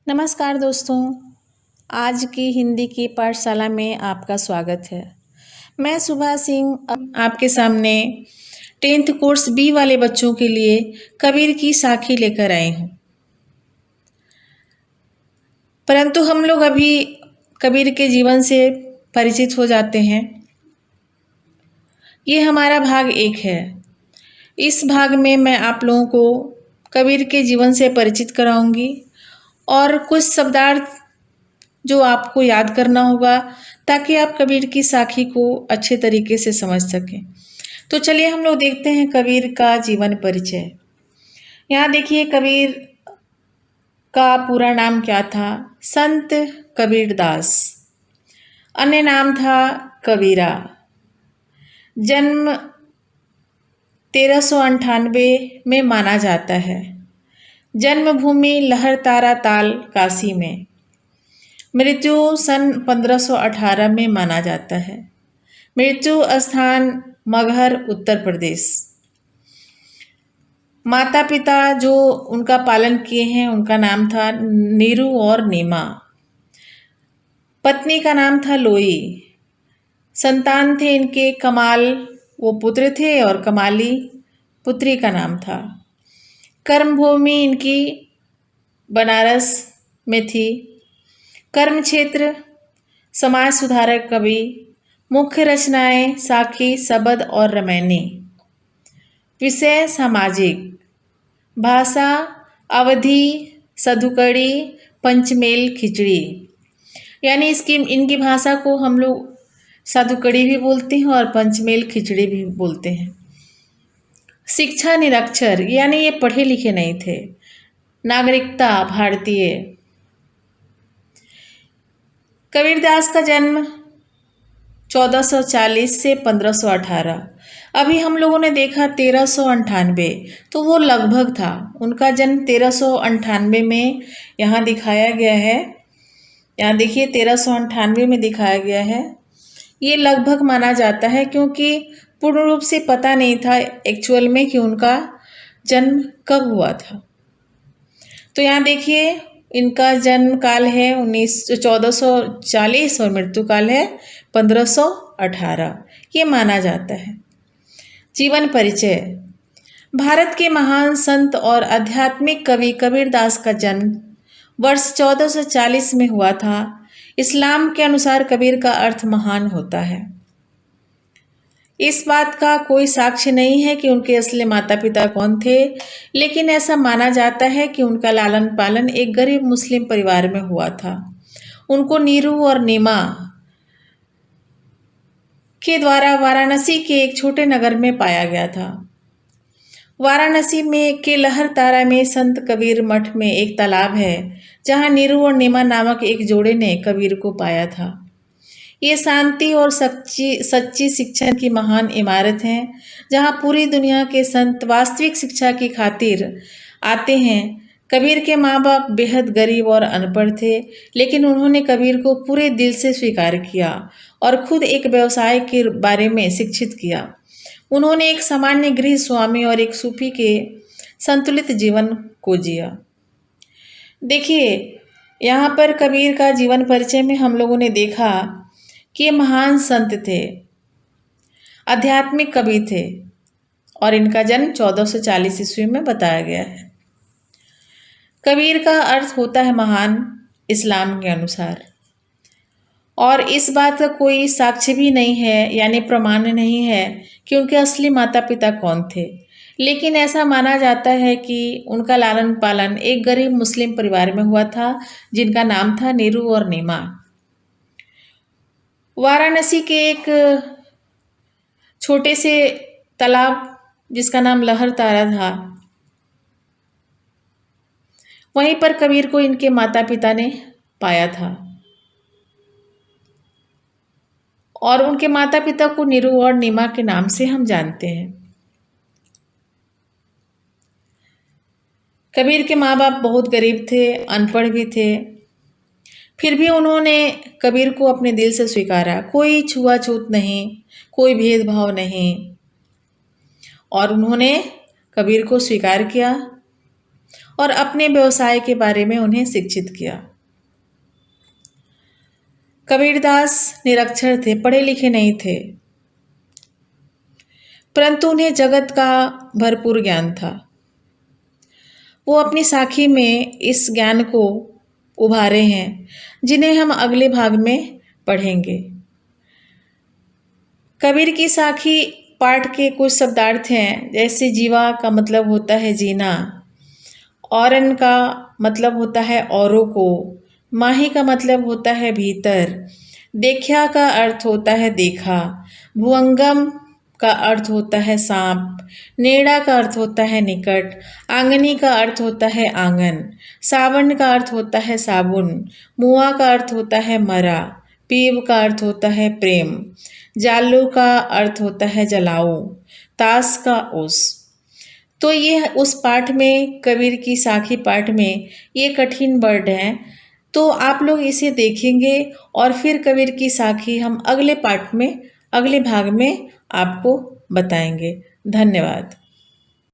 नमस्कार दोस्तों, आज की हिंदी की पाठशाला में आपका स्वागत है। मैं सुभा सिंह आपके सामने 10th कोर्स बी वाले बच्चों के लिए कबीर की साखी लेकर आई हूँ। परंतु हम लोग अभी कबीर के जीवन से परिचित हो जाते हैं। ये हमारा भाग 1 है। इस भाग में मैं आप लोगों को कबीर के जीवन से परिचित कराऊंगी और कुछ शब्दार्थ जो आपको याद करना होगा ताकि आप कबीर की साखी को अच्छे तरीके से समझ सकें। तो चलिए हम लोग देखते हैं कबीर का जीवन परिचय। यहाँ देखिए कबीर का पूरा नाम क्या था? संत कबीरदास। अन्य नाम था कबीरा। जन्म 1398 में माना जाता है। जन्मभूमि लहरतारा ताल काशी में। मृत्यु सन 1518 में माना जाता है। मृत्यु स्थान मगहर उत्तर प्रदेश। माता पिता जो उनका पालन किए हैं उनका नाम था नीरू और नीमा। पत्नी का नाम था लोई। संतान थे इनके कमाल, वो पुत्र थे, और कमाली पुत्री का नाम था। कर्मभूमि इनकी बनारस में थी। कर्म क्षेत्र समाज सुधारक कवि। मुख्य रचनाएं साखी, शबद और रामायणी। विषय सामाजिक। भाषा अवधी, सधुकड़ी, पंचमेल, खिचड़ी। यानी इनकी भाषा को हम लोग साधुकड़ी भी बोलते हैं और पंचमेल खिचड़ी भी बोलते हैं। शिक्षा निरक्षर, यानी ये पढ़े लिखे नहीं थे। नागरिकता भारतीय। कबीरदास का जन्म 1440 से 1518। अभी हम लोगों ने देखा 1398, तो वो लगभग था। उनका जन्म 1398 में यहाँ दिखाया गया है। यहाँ देखिए 1398 में दिखाया गया है। ये लगभग माना जाता है क्योंकि पूर्ण रूप से पता नहीं था एक्चुअल में कि उनका जन्म कब हुआ था। तो यहाँ देखिए इनका जन्म काल है 1440 और मृत्यु काल है 1518, ये माना जाता है। जीवन परिचय। भारत के महान संत और आध्यात्मिक कवि कबीरदास का जन्म वर्ष 1440 में हुआ था। इस्लाम के अनुसार कबीर का अर्थ महान होता है। इस बात का कोई साक्ष्य नहीं है कि उनके असली माता पिता कौन थे, लेकिन ऐसा माना जाता है कि उनका लालन पालन एक गरीब मुस्लिम परिवार में हुआ था। उनको नीरू और नीमा के द्वारा वाराणसी के एक छोटे नगर में पाया गया था। वाराणसी में के लहरतारा में संत कबीर मठ में एक तालाब है जहां नीरू और नीमा नामक एक जोड़े ने कबीर को पाया था। ये शांति और सच्ची शिक्षा की महान इमारत है जहां पूरी दुनिया के संत वास्तविक शिक्षा की खातिर आते हैं। कबीर के माँ बाप बेहद गरीब और अनपढ़ थे, लेकिन उन्होंने कबीर को पूरे दिल से स्वीकार किया और खुद एक व्यवसाय के बारे में शिक्षित किया। उन्होंने एक सामान्य गृह स्वामी और एक सूफी के संतुलित जीवन को जिया। देखिए यहाँ पर कबीर का जीवन परिचय में हम लोगों ने देखा कि ये महान संत थे, आध्यात्मिक कवि थे और इनका जन्म 1440 ईस्वी में बताया गया है। कबीर का अर्थ होता है महान इस्लाम के अनुसार, और इस बात का कोई साक्ष्य भी नहीं है, यानी प्रमाण नहीं है कि उनके असली माता पिता कौन थे, लेकिन ऐसा माना जाता है कि उनका लालन पालन एक गरीब मुस्लिम परिवार में हुआ था जिनका नाम था नीरू और नीमा। वाराणसी के एक छोटे से तालाब जिसका नाम लहरतारा था, वहीं पर कबीर को इनके माता पिता ने पाया था और उनके माता पिता को नीरू और नीमा के नाम से हम जानते हैं। कबीर के माँ बाप बहुत गरीब थे, अनपढ़ भी थे, फिर भी उन्होंने कबीर को अपने दिल से स्वीकारा। कोई छुआछूत नहीं, कोई भेदभाव नहीं, और उन्होंने कबीर को स्वीकार किया और अपने व्यवसाय के बारे में उन्हें शिक्षित किया। कबीरदास निरक्षर थे, पढ़े लिखे नहीं थे, परंतु उन्हें जगत का भरपूर ज्ञान था। वो अपनी साखी में इस ज्ञान को उभारे हैं, जिन्हें हम अगले भाग में पढ़ेंगे। कबीर की साखी पाठ के कुछ शब्दार्थ हैं, जैसे जीवा का मतलब होता है जीना, औरन का मतलब होता है औरों को, माही का मतलब होता है भीतर, देखा का अर्थ होता है देखा, भुअंगम का अर्थ होता है सांप, नेड़ा का अर्थ होता है निकट, आंगनी का अर्थ होता है आंगन, सावन का अर्थ होता है साबुन, मुआ का अर्थ होता है मरा, पीव का अर्थ होता है प्रेम, जालू का अर्थ होता है जलाओ, ताश का ओस। तो ये उस पाठ में, कबीर की साखी पाठ में ये कठिन वर्ड हैं, तो आप लोग इसे देखेंगे और फिर कबीर की साखी हम अगले पाठ में, अगले भाग में आपको बताएंगे। धन्यवाद।